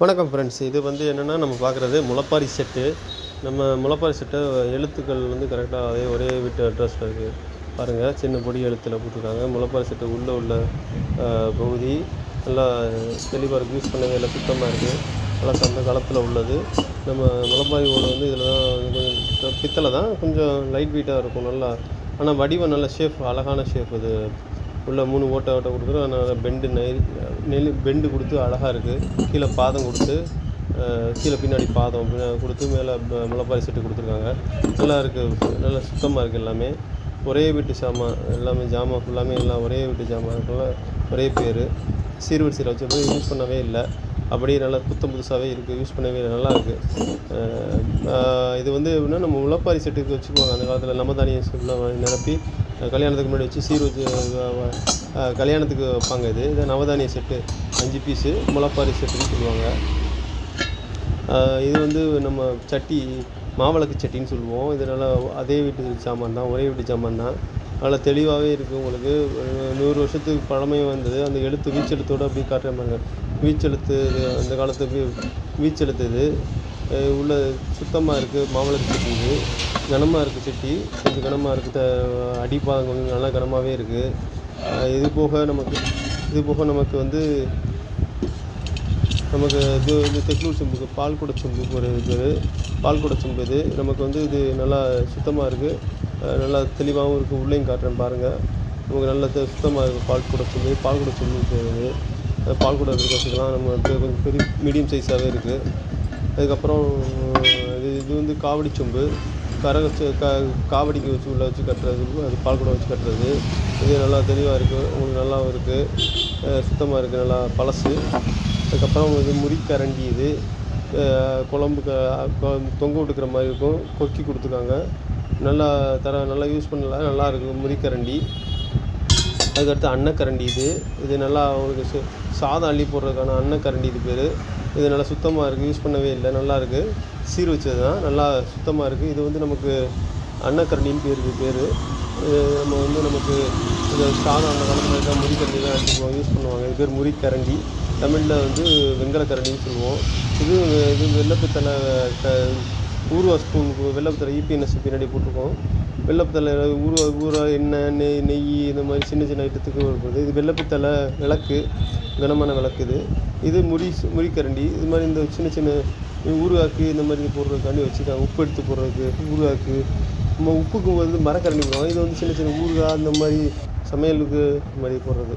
வணக்கம் ஃப்ரெண்ட்ஸ். இது என்னென்னா நம்ம பார்க்குறது முளைப்பாரி செட்டு. நம்ம முளைப்பாரி செட்டை எழுத்துக்கள் கரெக்டாக ஒரே வீட்டு அட்ரஸில் இருக்குது பாருங்கள். சின்ன பொடி எழுத்தில் போட்டிருக்காங்க. முளைப்பாரி செட்டு உள்ள பகுதி நல்லா தெளிவாக இருக்குது. யூஸ் பண்ணவே இல்லை, சுத்தமாக இருக்குது. நல்லா அந்த காலத்தில் உள்ளது. நம்ம முளைப்பாரி ஓடு இதில் தான் கொஞ்சம் பித்தளை தான், கொஞ்சம் லைட் வெயிட்டாக இருக்கும் நல்லா. ஆனால் வடிவம் நல்ல ஷேப், அழகான ஷேப். இது உள்ள 3 ஓட்டை கொடுத்துரும். அதனால் பெண்டு கொடுத்து அழகாக இருக்குது. கீழே பாதம் கொடுத்து, கீழே பின்னாடி பாதம் கொடுத்து, மேலே முளைப்பாரி செட்டு கொடுத்துருக்காங்க. நல்லா இருக்குது, நல்லா சுத்தமாக இருக்குது. எல்லாமே ஒரே வீட்டு சாமான், எல்லாமே ஜாமான் ஃபுல்லாமே எல்லாம் ஒரே வீட்டு ஜாமான் இருக்கலாம். ஒரே பேர், சீர்வரிசையில் வச்சப்போ யூஸ் பண்ணவே இல்லை. அப்படியே நல்லா புதுசாகவே இருக்குது. யூஸ் பண்ணவே இல்லை, நல்லா இருக்குது. இது எப்படின்னா நம்ம முளைப்பாரி செட்டுக்கு வச்சுக்குவாங்க அந்த காலத்தில். நவதானியம் நிரப்பி கல்யாணத்துக்கு முன்னாடி வச்சு சீர் வச்சு கல்யாணத்துக்கு வைப்பாங்க. இது நவதானிய செட்டு 5 பீஸு முளைப்பாரி செட்டுன்னு சொல்லுவாங்க. இது நம்ம சட்டி, மாவிளக்கு சட்டின்னு சொல்லுவோம். இது நல்லா அதே வீட்டு சாமான் தான், ஒரே வீட்டு சாமான் தான். நல்லா தெளிவாகவே இருக்குது. உங்களுக்கு 100 வருஷத்துக்கு பழமையும் வந்தது. அந்த எழுத்து வீச்செழுத்தோடு அப்படி காட்டுற மாதிரி வீச்செழுத்து. அந்த காலத்துக்கு வீச்செழுத்து. இது உள்ள சுத்தமாக இருக்குது. மாவிளக்கு சட்டி இது கனமாக இருக்குது. சட்டி கொஞ்சம் கனமாக இருக்குது. அடிப்பாதம் கொஞ்சம் நல்லா கனமாகவே இருக்குது. இது போக நமக்கு இது தெக்லூர் செம்புக்கு பால்குட செம்புக்கு ஒரு இது பால்குட செம்பு. இது நமக்கு இது நல்லா சுத்தமாக இருக்குது. நல்லா தெளிவாகவும் இருக்குது. உள்ளேயும் காட்டுறேன் பாருங்கள். நமக்கு நல்லா சுத்தமாக இருக்குது. பால்குட செம்பு இது பால்குட இருக்க வச்சுக்கலாம். நம்ம கொஞ்சம் பெரிய மீடியம் சைஸாகவே இருக்குது. அதுக்கப்புறம் இது காவடி சொம்பு, காவடிக்கு வச்சு கட்டுறது. அது பால்குடம் வச்சு கட்டுறது. இது நல்லா தெளிவாக இருக்குது. உங்களுக்கு நல்லாவும் இருக்குது, சுத்தமாக இருக்குது, நல்லா பழசு. அதுக்கப்புறம் இது முறிக்கரண்டி. இது குழம்புக்கு தொங்க விட்டுக்கிற மாதிரி இருக்கும். கொக்கி கொடுத்துருக்காங்க. நல்லா யூஸ் பண்ணலாம், நல்லா இருக்குது முறிக்கரண்டி. அதுக்கடுத்து அன்னக்கரண்டி. இது நல்லா உங்களுக்கு சாதம் அள்ளி போடுறதுக்கான அன்னக்கரண்டி. இது பேர். இது நல்லா சுத்தமாக இருக்குது. யூஸ் பண்ணவே இல்லை, நல்லா இருக்குது. சீர் வச்சது தான், நல்லா சுத்தமாக இருக்குது. இது நமக்கு அன்னக்கரண்டின்னு பேர். நம்ம நமக்கு இது சாதம் அந்த காலத்தில் தான் முறிக்கரண்டி தான் எடுத்துக்குவோம், யூஸ் பண்ணுவாங்க. இது பேர் முறிக்கரண்டி. தமிழில் வெங்கலக்கரண்டின்னு சொல்லுவோம். இது வெள்ளப்பித்தளை ஊறுவா ஸ்பூன். வெள்ளப்பித்தளை இபிஎன்எஸ் பின்னாடி போட்டிருக்கோம். வெள்ளப்பித்தளை ஊறுவா எண்ணெய், நெய் இந்த மாதிரி சின்ன ஐட்டத்துக்கு வருது. இது வெள்ளப்பித்தளை விளக்கு, கனமான விளக்கு. இது முறிக்கரண்டி. இது மாதிரி இந்த சின்ன ஊறுகாக்கு இந்த மாதிரி போடுறதுக்காண்டி வச்சுருக்காங்க. உப்பு எடுத்து போடுறதுக்கு ஊறுகாக்கு. நம்ம உப்புக்கு மரக்கரண்டி போடுவாங்க. இது சின்ன ஊறுகாய் அந்த மாதிரி சமையலுக்கு இந்த மாதிரி போடுறது.